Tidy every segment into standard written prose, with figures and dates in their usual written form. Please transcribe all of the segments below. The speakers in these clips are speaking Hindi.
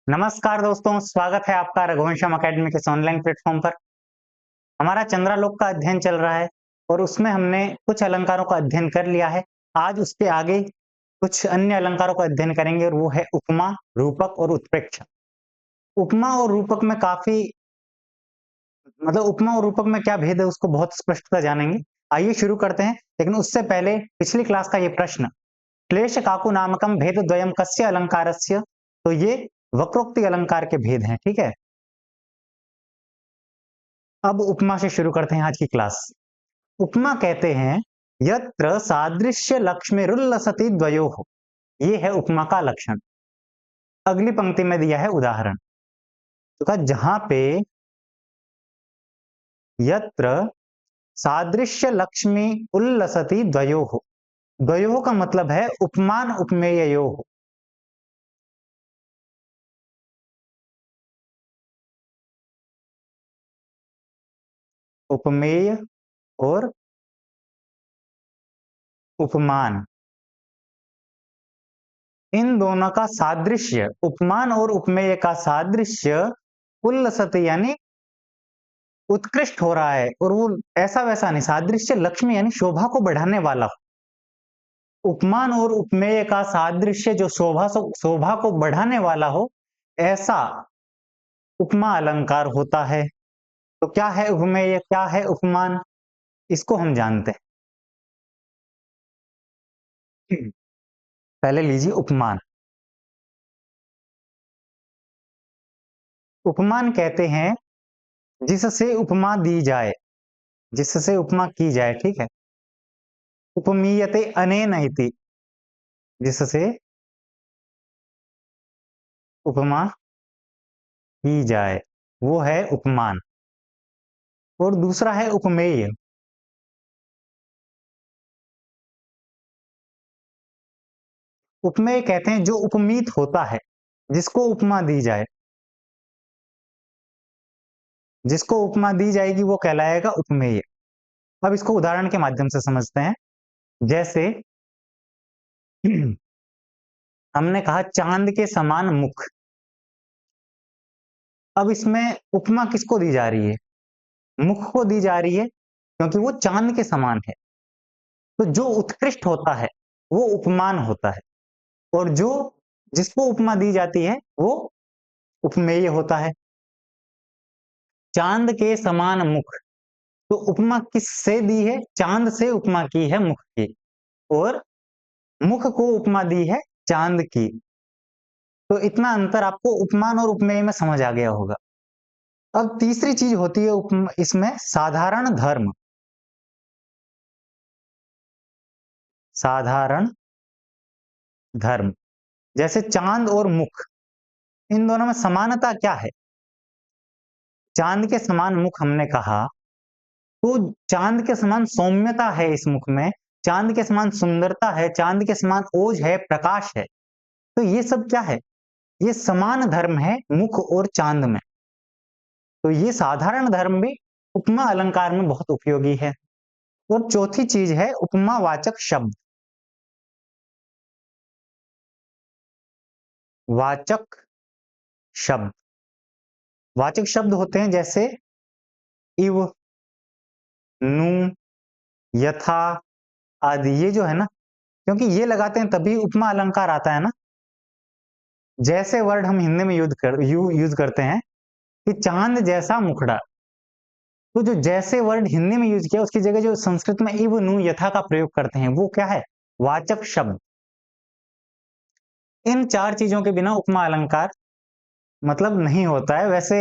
नमस्कार दोस्तों, स्वागत है आपका रघुवंशम अकेडमी के इस ऑनलाइन प्लेटफॉर्म पर। हमारा चंद्रालोक का अध्ययन चल रहा है और उसमें हमने कुछ अलंकारों का अध्ययन कर लिया है। आज उसके आगे कुछ अन्य अलंकारों का अध्ययन करेंगे और वो है उपमा, रूपक और उत्प्रेक्षा। उपमा और रूपक में काफी उपमा और रूपक में क्या भेद है उसको बहुत स्पष्टता जानेंगे। आइए शुरू करते हैं, लेकिन उससे पहले पिछली क्लास का ये प्रश्न, क्लेश काकु नामकम भेद द्वयम कस्य अलंकारस्य। तो ये वक्रोक्ति अलंकार के भेद हैं, ठीक है। अब उपमा से शुरू करते हैं आज की क्लास। उपमा कहते हैं यत्र सादृश्य लक्ष्मीरुल्लसति द्वयोः। ये है उपमा का लक्षण। अगली पंक्ति में दिया है उदाहरण, तो कहा जहां पे यत्र सादृश्य लक्ष्मी उल्लसति द्वयोः। द्वयोः का मतलब है उपमान उपमेययोः। उपमेय और उपमान, इन दोनों का सादृश्य, उपमान और उपमेय का सादृश्य उल्लसति यानी उत्कृष्ट हो रहा है, और वो ऐसा वैसा नहीं, सादृश्य लक्ष्मी यानी शोभा को बढ़ाने वाला हो। उपमान और उपमेय का सादृश्य जो शोभा को बढ़ाने वाला हो, ऐसा उपमा अलंकार होता है। तो क्या है उपमेय, क्या है उपमान, इसको हम जानते हैं। पहले लीजिए उपमान। उपमान कहते हैं जिससे उपमा दी जाए, जिससे उपमा की जाए, ठीक है। उपमीयते अनेन इति, जिससे उपमा की जाए, वो है उपमान। और दूसरा है उपमेय। उपमेय कहते हैं जो उपमीत होता है, जिसको उपमा दी जाए, जिसको उपमा दी जाएगी वो कहलाएगा उपमेय। अब इसको उदाहरण के माध्यम से समझते हैं। जैसे हमने कहा चांद के समान मुख। अब इसमें उपमा किसको दी जा रही है? मुख को दी जा रही है, क्योंकि वो चांद के समान है। तो जो उत्कृष्ट होता है वो उपमान होता है, और जो जिसको उपमा दी जाती है वो उपमेय होता है। चांद के समान मुख, तो उपमा किससे दी है? चांद से उपमा की है मुख की, और मुख को उपमा दी है चांद की। तो इतना अंतर आपको उपमान और उपमेय में समझ आ गया होगा। अब तीसरी चीज होती है इसमें साधारण धर्म। साधारण धर्म, जैसे चांद और मुख, इन दोनों में समानता क्या है? चांद के समान मुख हमने कहा, तो चांद के समान सौम्यता है इस मुख में, चांद के समान सुंदरता है, चांद के समान ओज है, प्रकाश है। तो ये सब क्या है? ये समान धर्म है मुख और चांद में। तो ये साधारण धर्म भी उपमा अलंकार में बहुत उपयोगी है। और चौथी चीज है उपमावाचक शब्द। वाचक शब्द, वाचक शब्द होते हैं जैसे इव, नु, यथा आदि। ये जो है ना, क्योंकि ये लगाते हैं तभी उपमा अलंकार आता है ना। जैसे वर्ड हम हिंदी में यूज करते हैं कि चांद जैसा मुखड़ा, तो जो जैसे वर्ड हिंदी में यूज किया उसकी जगह जो संस्कृत में इव, नु, यथा का प्रयोग करते हैं, वो क्या है? वाचक शब्द। इन चार चीजों के बिना उपमा अलंकार नहीं होता है। वैसे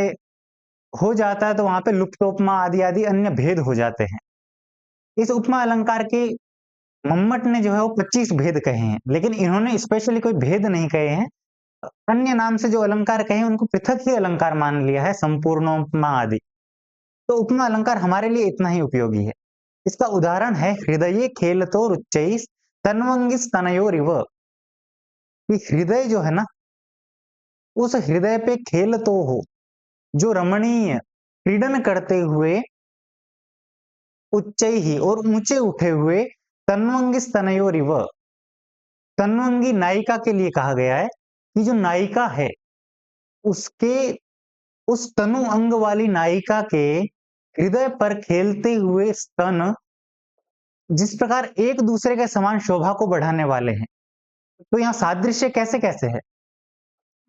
हो जाता है तो वहां पे लुप्तोपमा आदि आदि अन्य भेद हो जाते हैं। इस उपमा अलंकार के मम्मट ने जो है वो 25 भेद कहे हैं, लेकिन इन्होंने स्पेशली कोई भेद नहीं कहे हैं। अन्य नाम से जो अलंकार कहे उनको पृथक ही अलंकार मान लिया है, संपूर्णोपमा आदि। तो उपमा अलंकार हमारे लिए इतना ही उपयोगी है। इसका उदाहरण है हृदय खेलतो रुच्चैः तन्वंगिस तनयोरिव। कि हृदय जो है ना, उस हृदय पे खेल तो हो, जो रमणीय क्रीडन करते हुए उच्च ही और ऊंचे उठे हुए, तन्वंगी स्तनयोरिव। तन्वंगी नायिका के लिए कहा गया है कि जो नायिका है उसके उस तनु अंग वाली नायिका के हृदय पर खेलते हुए स्तन जिस प्रकार एक दूसरे के समान शोभा को बढ़ाने वाले हैं, तो यहाँ सादृश्य कैसे कैसे है?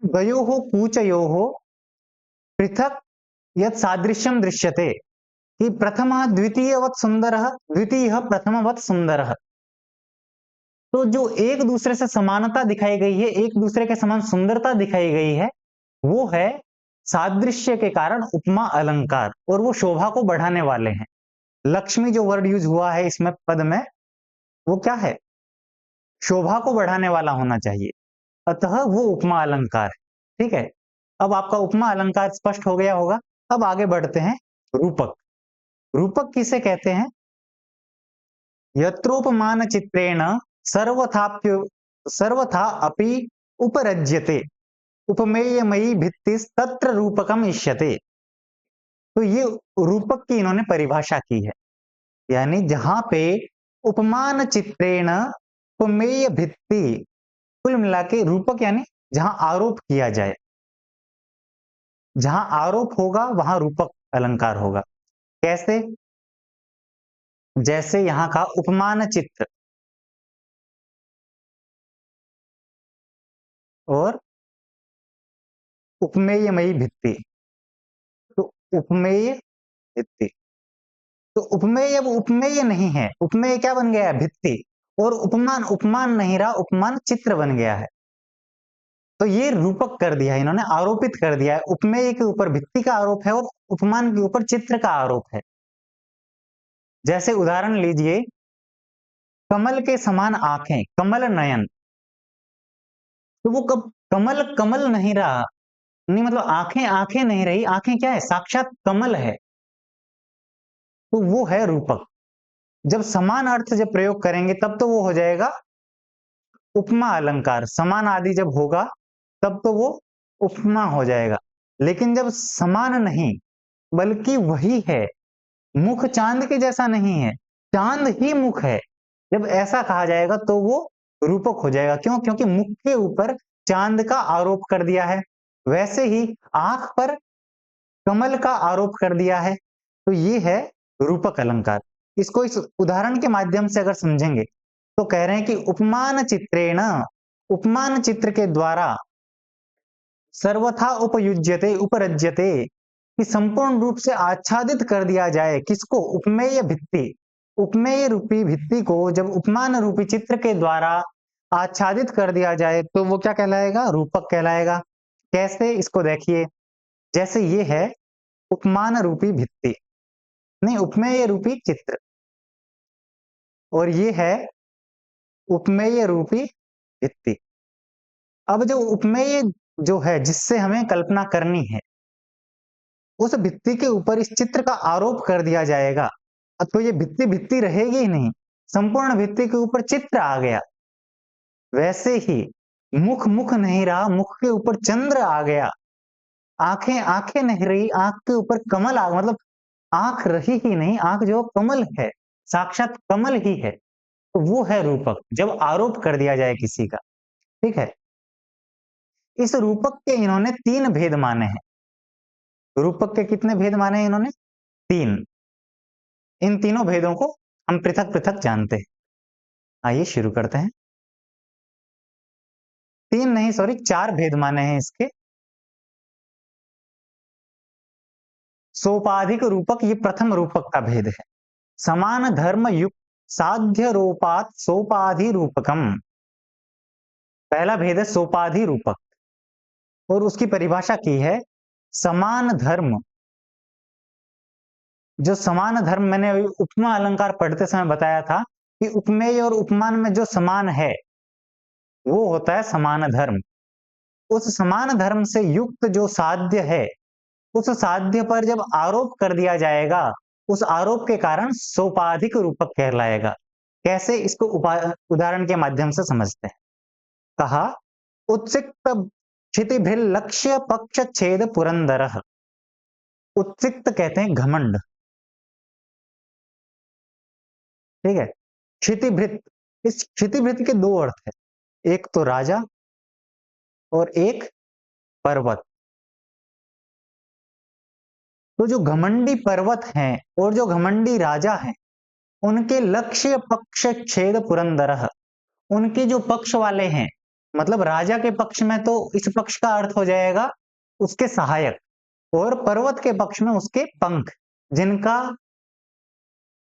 द्वयोः कूचयोः पृथक यत् सादृश्यं दृश्यते कि प्रथमः द्वितीयवत् सुंदरः द्वितीयः प्रथमवत् सुंदरः। तो जो एक दूसरे से समानता दिखाई गई है, एक दूसरे के समान सुंदरता दिखाई गई है, वो है सादृश्य के कारण उपमा अलंकार, और वो शोभा को बढ़ाने वाले हैं। लक्ष्मी जो वर्ड यूज हुआ है इसमें पद में, वो क्या है? शोभा को बढ़ाने वाला होना चाहिए, अतः वो उपमा अलंकार है। ठीक है, अब आपका उपमा अलंकार स्पष्ट हो गया होगा। अब आगे बढ़ते हैं। रूपक। रूपक किसे कहते हैं? यत्रोपमान चित्रेण सर्वथाप्य सर्वथा अपि उपरज्यते उपमेयमयी भित्तिस्तत्र रूपकम इष्यते। तो ये रूपक की इन्होंने परिभाषा की है, यानी जहां पे उपमान चित्रेण उपमेय भित्ति, कुल मिला के रूपक यानी जहां आरोप किया जाए, जहां आरोप होगा वहां रूपक अलंकार होगा। कैसे? जैसे यहां का उपमान चित्र और उपमेयमयी भित्ति। तो उपमेय भित्ति, तो उपमेय अब उपमेय नहीं है, उपमेय क्या बन गया है? भित्ति। और उपमान उपमान नहीं रहा, उपमान चित्र बन गया है। तो ये रूपक कर दिया है इन्होंने, आरोपित कर दिया है। उपमेय के ऊपर भित्ति का आरोप है और उपमान के ऊपर चित्र का आरोप है। जैसे उदाहरण लीजिए, कमल के समान आंखें, कमल नयन। तो वो कब कमल कमल नहीं रहा, नहीं मतलब आंखें आंखें नहीं रही, आंखें क्या है? साक्षात कमल है। तो वो है रूपक। जब समान अर्थ जब प्रयोग करेंगे तब तो वो हो जाएगा उपमा अलंकार। समान आदि जब होगा तब तो वो उपमा हो जाएगा। लेकिन जब समान नहीं बल्कि वही है, मुख चांद के जैसा नहीं है, चांद ही मुख है, जब ऐसा कहा जाएगा तो वो रूपक हो जाएगा। क्यों? क्योंकि मुख के ऊपर चांद का आरोप कर दिया है। वैसे ही आंख पर कमल का आरोप कर दिया है। तो ये है रूपक अलंकार। इसको इस उदाहरण के माध्यम से अगर समझेंगे तो कह रहे हैं कि उपमान चित्रेण, उपमान चित्र के द्वारा सर्वथा उपयुज्यते उपरज्यते, कि संपूर्ण रूप से आच्छादित कर दिया जाए। किसको? उपमेय भित्ति। उपमेय रूपी भित्ति को जब उपमान रूपी चित्र के द्वारा आच्छादित कर दिया जाए तो वो क्या कहलाएगा? रूपक कहलाएगा। कैसे? इसको देखिए। जैसे ये है उपमान रूपी भित्ति, नहीं उपमेय रूपी चित्र, और ये है उपमेय रूपी भित्ति। अब जो उपमेय जो है जिससे हमें कल्पना करनी है, उस भित्ति के ऊपर इस चित्र का आरोप कर दिया जाएगा, तो ये भित्ति भित्ति रहेगी ही नहीं, संपूर्ण भित्ति के ऊपर चित्र आ गया। वैसे ही मुख मुख नहीं रहा, मुख के ऊपर चंद्र आ गया। आंखें आंखें नहीं रही, आंख के ऊपर कमल आ, मतलब आंख रही ही नहीं, आंख जो कमल है, साक्षात कमल ही है। तो वो है रूपक, जब आरोप कर दिया जाए किसी का। ठीक है, इस रूपक के इन्होंने तीन भेद माने हैं। रूपक के कितने भेद माने हैं इन्होंने? तीन। इन तीनों भेदों को हम पृथक पृथक जानते हैं। आइए शुरू करते हैं। तीन नहीं, सॉरी, चार भेद माने हैं इसके। सोपाधिक रूपक, ये प्रथम रूपक का भेद है। समान धर्म युक्त साध्य रूपात सोपाधि रूपकम, पहला भेद है सोपाधि रूपक, और उसकी परिभाषा की है समान धर्म। जो समान धर्म, मैंने अभी उपमा अलंकार पढ़ते समय बताया था कि उपमेय और उपमान में जो समान है वो होता है समान धर्म। उस समान धर्म से युक्त जो साध्य है, उस साध्य पर जब आरोप कर दिया जाएगा, उस आरोप के कारण सोपाधिक रूपक कहलाएगा। कैसे? इसको उदाहरण के माध्यम से समझते हैं। कहा, उत्सिक्त क्षितिभिर लक्ष्य पक्ष छेद पुरंदरः। उत्सिक्त कहते हैं घमंड। ठीक है, क्षितिभृत, इस क्षितिभृत के दो अर्थ है, एक तो राजा और एक पर्वत। तो जो घमंडी पर्वत हैं और जो घमंडी राजा हैं, उनके लक्ष्य पक्ष छेद पुरंदरः, उनके जो पक्ष वाले हैं, मतलब राजा के पक्ष में तो इस पक्ष का अर्थ हो जाएगा उसके सहायक, और पर्वत के पक्ष में उसके पंख, जिनका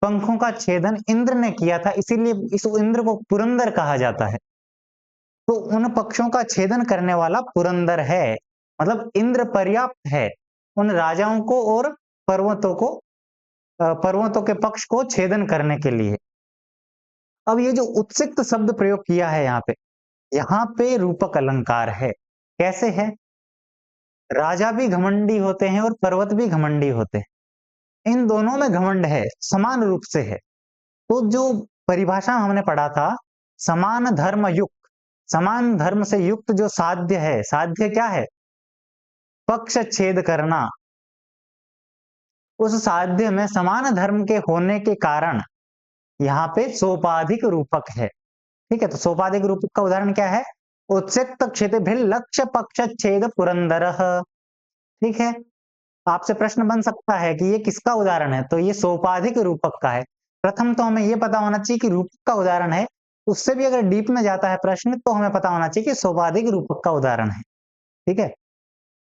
पंखों का छेदन इंद्र ने किया था, इसीलिए इस इंद्र को पुरंदर कहा जाता है। तो उन पक्षों का छेदन करने वाला पुरंदर है, मतलब इंद्र पर्याप्त है उन राजाओं को और पर्वतों को, पर्वतों के पक्ष को छेदन करने के लिए। अब ये जो उत्सिक्त शब्द प्रयोग किया है यहाँ पे रूपक अलंकार है। कैसे है? राजा भी घमंडी होते हैं और पर्वत भी घमंडी होते हैं, इन दोनों में घमंड है, समान रूप से है। तो जो परिभाषा हमने पढ़ा था, समान धर्म युक्त, समान धर्म से युक्त जो साध्य है, साध्य क्या है? पक्ष छेद करना। उस साध्य में समान धर्म के होने के कारण यहाँ पे सोपाधिक रूपक है। ठीक है, तो सोपाधिक रूपक का उदाहरण क्या है? उत्सिक्त क्षितिभिः लक्ष्य पक्ष छेद पुरंदरः। ठीक है, आपसे प्रश्न बन सकता है कि ये किसका उदाहरण है? तो ये सोपाधिक रूपक का है। प्रथम तो हमें ये पता होना चाहिए कि रूपक का उदाहरण है, उससे भी अगर डीप में जाता है प्रश्न तो हमें पता होना चाहिए कि सोपाधिक रूपक का उदाहरण है। ठीक है,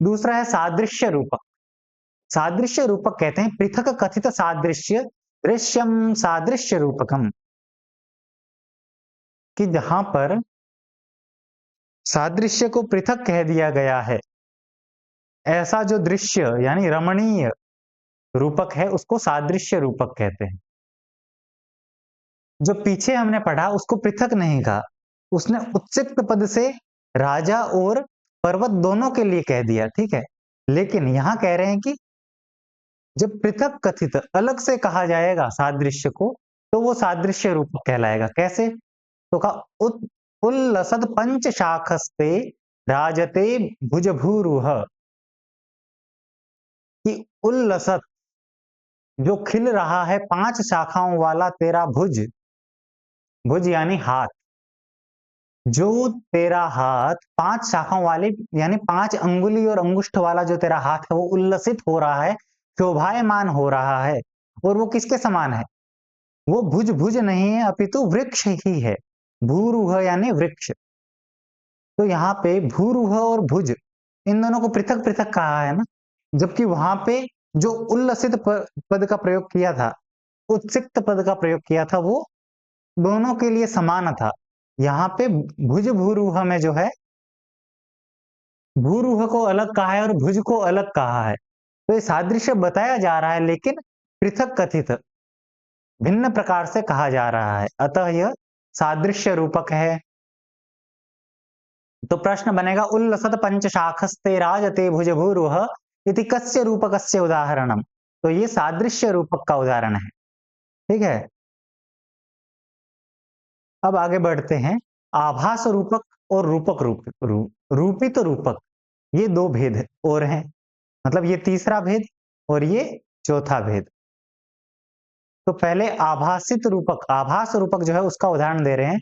दूसरा है सादृश्य रूपक। सादृश्य रूपक कहते हैं पृथक कथित सादृश्य दृश्यम सादृश्य रूपकम, कि जहां पर सादृश्य को पृथक कह दिया गया है, ऐसा जो दृश्य यानी रमणीय रूपक है उसको सादृश्य रूपक कहते हैं। जो पीछे हमने पढ़ा उसको पृथक नहीं कहा, उसने उत्सिक्त पद से राजा और पर्वत दोनों के लिए कह दिया। ठीक है, लेकिन यहां कह रहे हैं कि जब पृथक कथित अलग से कहा जाएगा सादृश्य को, तो वो सादृश्य रूपक कहलाएगा। कैसे? तो कहा उल्लसद पंच शाखस्ते राजते भुजभूरुह, कि उल्लसत जो खिल रहा है 5 शाखाओं वाला तेरा भुज, भुज यानी हाथ, जो तेरा हाथ 5 शाखाओं वाले यानी 5 अंगुली और अंगुष्ठ वाला जो तेरा हाथ है वो उल्लसित हो रहा है, शोभायमान हो रहा है, और वो किसके समान है? वो भुज भुज नहीं है अपितु वृक्ष ही है। भूरुह यानी वृक्ष। तो यहाँ पे भूरुह और भुज इन दोनों को पृथक पृथक कहा है ना, जबकि वहां पे जो उल्लसित पद का प्रयोग किया था, उत्सिक्त पद का प्रयोग किया था, वो दोनों के लिए समान था। यहाँ पे भुज भूरुह में जो है, भूरुह को अलग कहा है और भुज को अलग कहा है। तो ये सादृश्य बताया जा रहा है लेकिन पृथक कथित भिन्न प्रकार से कहा जा रहा है, अतः यह सादृश्य रूपक है। तो प्रश्न बनेगा उल्लसत पंच शाखस्ते राजते भुज भूरुह इति कस्य रूपकस्य उदाहरणम। तो ये सादृश्य रूपक का उदाहरण है। ठीक है, अब आगे बढ़ते हैं। आभास रूपक और रूपक रूपित रूपक, ये दो भेद और हैं, मतलब ये तीसरा भेद और ये चौथा भेद। तो पहले आभासित रूपक, आभास रूपक जो है उसका उदाहरण दे रहे हैं।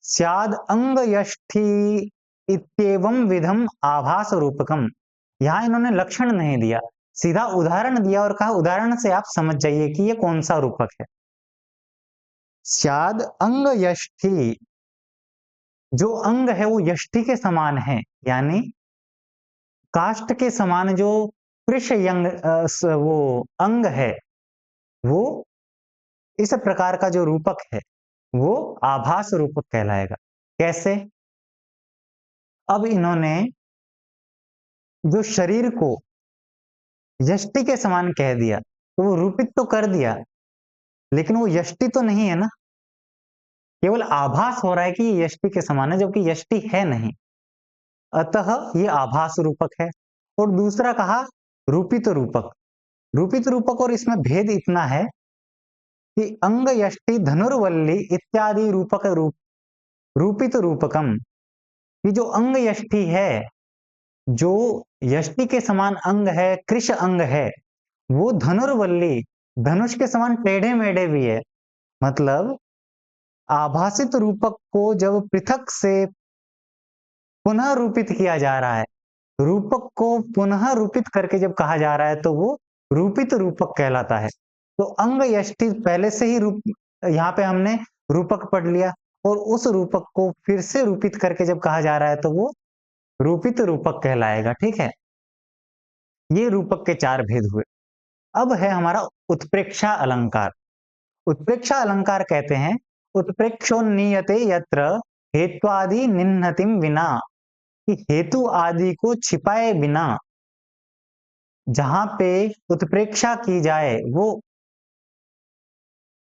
स्याद अंग यष्टि इत्येवं विधम आभास रूपकम। यहां इन्होंने लक्षण नहीं दिया, सीधा उदाहरण दिया और कहा उदाहरण से आप समझ जाइए कि ये कौन सा रूपक है। स्याद अंग यष्टि, जो अंग है वो यष्टि के समान है, यानी काष्ठ के समान जो कृष वो अंग है, वो इस प्रकार का जो रूपक है वो आभास रूपक कहलाएगा। कैसे? अब इन्होंने जो शरीर को यष्टि के समान कह दिया, तो वो रूपित तो कर दिया लेकिन वो यष्टि तो नहीं है ना, केवल आभास हो रहा है कि ये यष्टि के समान है जबकि यष्टि है नहीं, अतः ये आभास रूपक है। और दूसरा कहा रूपित रूपक। रूपित रूपक और इसमें भेद इतना है कि अंग यष्टि धनुर्वल्ली इत्यादि रूपित रूपकम, कि जो अंग यष्टि है, जो यष्टि के समान अंग है, कृष अंग है, वो धनुर्वल्ली धनुष के समान टेढ़े मेढ़े भी है। मतलब आभासित रूपक को जब पृथक से पुनः रूपित किया जा रहा है रूपक को पुनः रूपित करके जब कहा जा रहा है तो वो रूपित रूपक कहलाता है। तो अंग यष्टि पहले से ही रूप, यहाँ पे हमने रूपक पढ़ लिया, और उस रूपक को फिर से रूपित करके जब कहा जा रहा है तो वो रूपित रूपक कहलाएगा। ठीक है, ये रूपक के 4 भेद हुए। अब है हमारा उत्प्रेक्षा अलंकार। उत्प्रेक्षा अलंकार कहते हैं उत्प्रेक्षोन्नीयते यत्र हेत्वादि निह्नतिम विना, कि हेतु आदि को छिपाए बिना जहां पे उत्प्रेक्षा की जाए, वो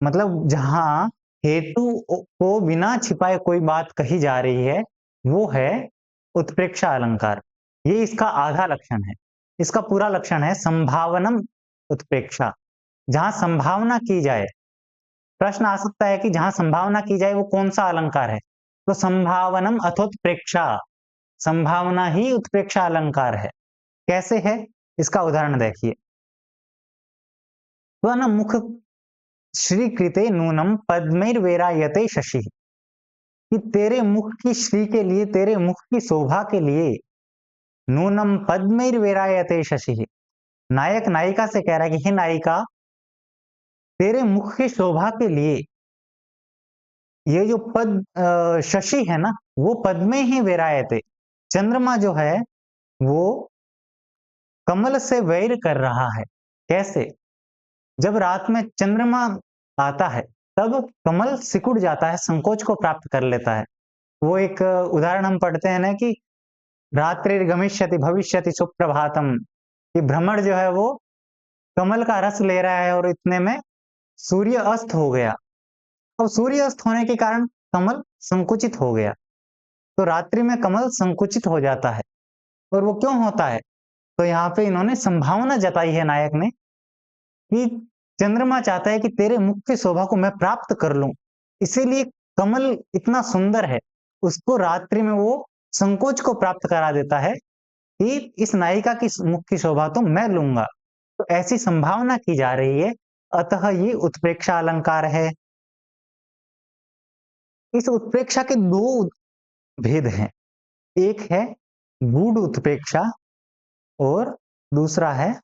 मतलब जहां हेतु को बिना छिपाए कोई बात कही जा रही है, वो है उत्प्रेक्षा अलंकार। ये इसका आधा लक्षण है। इसका पूरा लक्षण है संभावनम उत्प्रेक्षा, जहां संभावना की जाए। प्रश्न आ सकता है कि जहां संभावना की जाए वो कौन सा अलंकार है, तो संभावनम अथोत्प्रेक्षा, संभावना ही उत्प्रेक्षा अलंकार है। कैसे है, इसका उदाहरण देखिए। त्वन मुख श्रीकृते नूनम पद्मैर्वेरायते शशि, कि तेरे मुख की श्री के लिए, तेरे मुख की शोभा के लिए, नूनम पद्मैर्वेरायते शशि, नायक नायिका से कह रहा है कि हे नायिका, तेरे मुख की शोभा के लिए ये जो पद शशि है ना, वो पद्मे ही वेरायते, चंद्रमा जो है वो कमल से वैर कर रहा है। कैसे, जब रात में चंद्रमा आता है तब कमल सिकुड़ जाता है, संकोच को प्राप्त कर लेता है। वो एक उदाहरण हम पढ़ते हैं ना कि रात्रि गमिष्यति भविष्यति सुप्रभातम, कि भ्रमर जो है वो कमल का रस ले रहा है और इतने में सूर्य अस्त हो गया। अब सूर्य अस्त होने के कारण कमल संकुचित हो गया, तो रात्रि में कमल संकुचित हो जाता है। और वो क्यों होता है, तो यहाँ पे इन्होंने संभावना जताई है नायक ने कि चंद्रमा चाहता है कि तेरे मुख की शोभा को मैं प्राप्त कर लूं, इसीलिए कमल इतना सुंदर है, उसको रात्रि में वो संकोच को प्राप्त करा देता है कि इस नायिका की मुख की शोभा तो मैं लूंगा। तो ऐसी संभावना की जा रही है, अतः ये उत्प्रेक्षा अलंकार है। इस उत्प्रेक्षा के 2 भेद हैं, एक है गूढ़ उत्प्रेक्षा और दूसरा है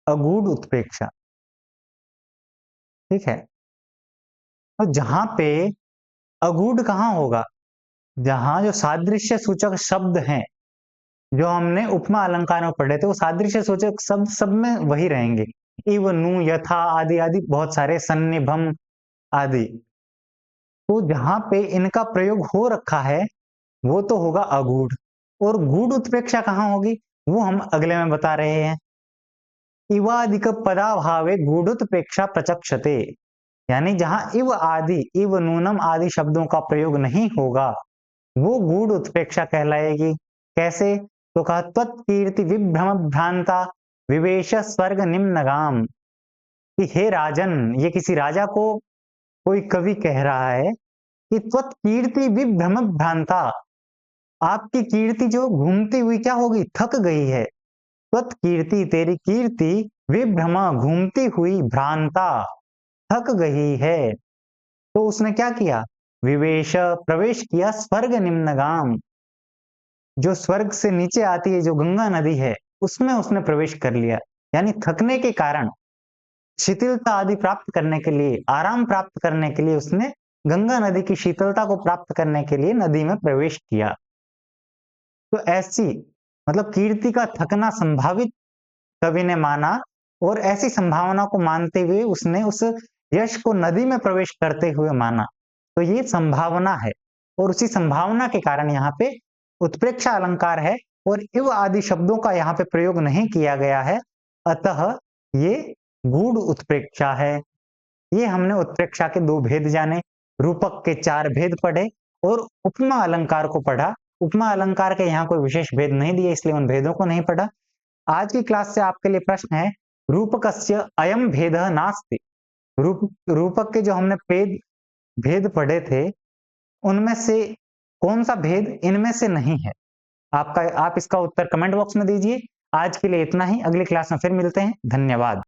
अगूढ़ उत्प्रेक्षा। ठीक है, तो जहां पे अगूढ़ कहां होगा, जहां जो सादृश्य सूचक शब्द हैं, जो हमने उपमा अलंकार में पढ़े थे, वो सादृश्य सूचक शब्द सब में वही रहेंगे, इव नु यथा आदि आदि बहुत सारे, सन्निभम आदि। तो जहां पे इनका प्रयोग हो रखा है वो तो होगा अगूढ़, और गूढ़ उत्प्रेक्षा कहां होगी वो हम अगले में बता रहे हैं। इवादिक पदाभावे गूढ़ोत्प्रेक्षा प्रचक्षते, यानी जहां इव आदि, इव नूनम आदि शब्दों का प्रयोग नहीं होगा वो गूढ़ उत्प्रेक्षा कहलाएगी। कैसे, तो कहा त्वत्कीर्ति विभ्रम भ्रांता विवेश स्वर्ग निम्नगाम, कि हे राजन, ये किसी राजा को कोई कवि कह रहा है कि त्वत्कीर्ति विभ्रम भ्रांता, आपकी कीर्ति जो घूमती हुई क्या होगी, थक गई है। त्वत् कीर्ति, तेरी कीर्ति, विभ्रमा घूमती हुई, भ्रांता थक गई है। तो उसने क्या किया, विवेश प्रवेश किया, स्वर्ग निम्नगाम, जो स्वर्ग से नीचे आती है जो गंगा नदी है उसमें उसने प्रवेश कर लिया। यानी थकने के कारण शिथिलता आदि प्राप्त करने के लिए, आराम प्राप्त करने के लिए उसने गंगा नदी की शीतलता को प्राप्त करने के लिए नदी में प्रवेश किया। तो ऐसी मतलब कीर्ति का थकना संभावित कवि ने माना, और ऐसी संभावना को मानते हुए उसने उस यश को नदी में प्रवेश करते हुए माना। तो ये संभावना है, और उसी संभावना के कारण यहाँ पे उत्प्रेक्षा अलंकार है, और इव आदि शब्दों का यहाँ पे प्रयोग नहीं किया गया है, अतः ये गूढ़ उत्प्रेक्षा है। ये हमने उत्प्रेक्षा के 2 भेद जाने, रूपक के 4 भेद पढ़े, और उपमा अलंकार को पढ़ा। उपमा अलंकार के यहाँ कोई विशेष भेद नहीं दिए, इसलिए उन भेदों को नहीं पढ़ा। आज की क्लास से आपके लिए प्रश्न है, रूपकस्य अयम भेदः नास्ति। रूपक के जो हमने भेद पढ़े थे उनमें से कौन सा भेद इनमें से नहीं है। आप इसका उत्तर कमेंट बॉक्स में दीजिए। आज के लिए इतना ही, अगली क्लास में फिर मिलते हैं। धन्यवाद।